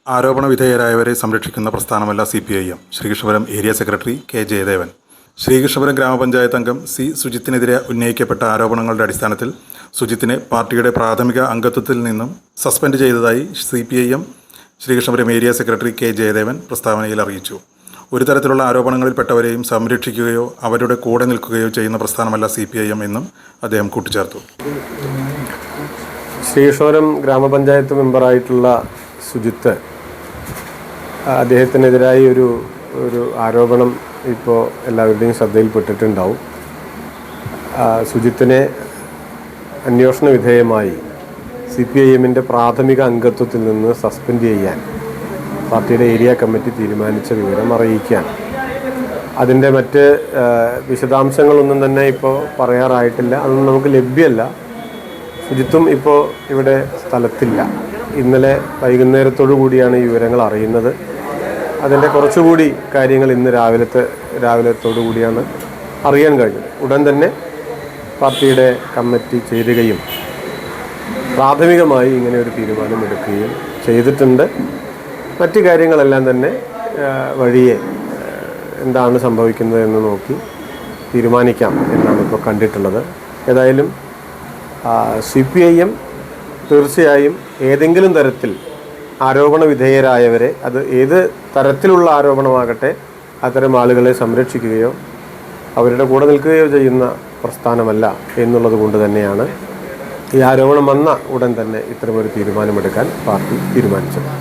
ആരോപണ വിധേയരായവരെ സംരക്ഷിക്കുന്ന പ്രസ്ഥാനമല്ല CPIM. Sreekrishnapuram area secretary K Jayadevan. Sreekrishnapuram ഗ്രാമപഞ്ചായത്ത് അംഗം സി സുജിത്തിനെതിരെ ഉന്നയിക്കപ്പെട്ട ആരോപണങ്ങളുടെ അടിസ്ഥാനത്തിൽ സുജിത്തിനെ പാർട്ടിയുടെ പ്രാഥമിക അംഗത്വത്തിൽ നിന്നും സസ്പെൻഡ് ചെയ്തതായി CPIM Sreekrishnapuram area secretary K Jayadevan പ്രസ്താവനയിൽ അറിയിച്ചു. ഒരു തരത്തിലുള്ള ആരോപണങ്ങളിൽപ്പെട്ടവരെയും സംരക്ഷിക്കുകയോ അവരുടെ കൂടെ നിൽക്കുകയോ ചെയ്യുന്ന പ്രസ്ഥാനമല്ല CPIM എന്നും അദ്ദേഹം കൂട്ടിച്ചേർത്തു. ശ്രീകൃഷ്ണപുരം ഗ്രാമപഞ്ചായത്ത് മെമ്പറായിട്ടുള്ള സുജിത്ത്, അദ്ദേഹത്തിനെതിരായി ഒരു ആരോപണം ഇപ്പോൾ എല്ലാവരുടെയും ശ്രദ്ധയിൽപ്പെട്ടിട്ടുണ്ടാവും. സുജിത്തിനെ അന്വേഷണ വിധേയമായി CPIMൻ്റെ പ്രാഥമിക അംഗത്വത്തിൽ നിന്ന് സസ്പെൻഡ് ചെയ്യാൻ പാർട്ടിയുടെ ഏരിയ കമ്മിറ്റി തീരുമാനിച്ച വിവരം അറിയിക്കാൻ. അതിൻ്റെ മറ്റ് വിശദാംശങ്ങളൊന്നും തന്നെ ഇപ്പോൾ പറയാറായിട്ടില്ല, അതൊന്നും നമുക്ക് ലഭ്യമല്ല. സുജിത്തും ഇപ്പോൾ ഇവിടെ സ്ഥലത്തില്ല. ഇന്നലെ വൈകുന്നേരത്തോടു കൂടിയാണ് ഈ വിവരങ്ങൾ അറിയുന്നത്. അതിൻ്റെ കുറച്ചുകൂടി കാര്യങ്ങൾ ഇന്ന് രാവിലത്തോടു കൂടിയാണ് അറിയാൻ കഴിഞ്ഞത്. ഉടൻ തന്നെ പാർട്ടിയുടെ കമ്മിറ്റി ചേരുകയും പ്രാഥമികമായി ഇങ്ങനെ ഒരു തീരുമാനമെടുക്കുകയും ചെയ്തിട്ടുണ്ട്. മറ്റു കാര്യങ്ങളെല്ലാം തന്നെ വഴിയെ എന്താണ് സംഭവിക്കുന്നത് എന്ന് നോക്കി തീരുമാനിക്കാം എന്നാണ് ഇപ്പോൾ കണ്ടിട്ടുള്ളത്. ഏതായാലും CPIM തീർച്ചയായും ഏതെങ്കിലും തരത്തിൽ ആരോപണ വിധേയരായവരെ, അത് ഏത് തരത്തിലുള്ള ആരോപണമാകട്ടെ, അത്തരം ആളുകളെ സംരക്ഷിക്കുകയോ അവരുടെ കൂടെ നിൽക്കുകയോ ചെയ്യുന്ന പ്രസ്ഥാനമല്ല എന്നുള്ളത് കൊണ്ട് തന്നെയാണ് ഈ ആരോപണം വന്ന ഉടൻ തന്നെ ഇത്തരമൊരു തീരുമാനമെടുക്കാൻ പാർട്ടി തീരുമാനിച്ചത്.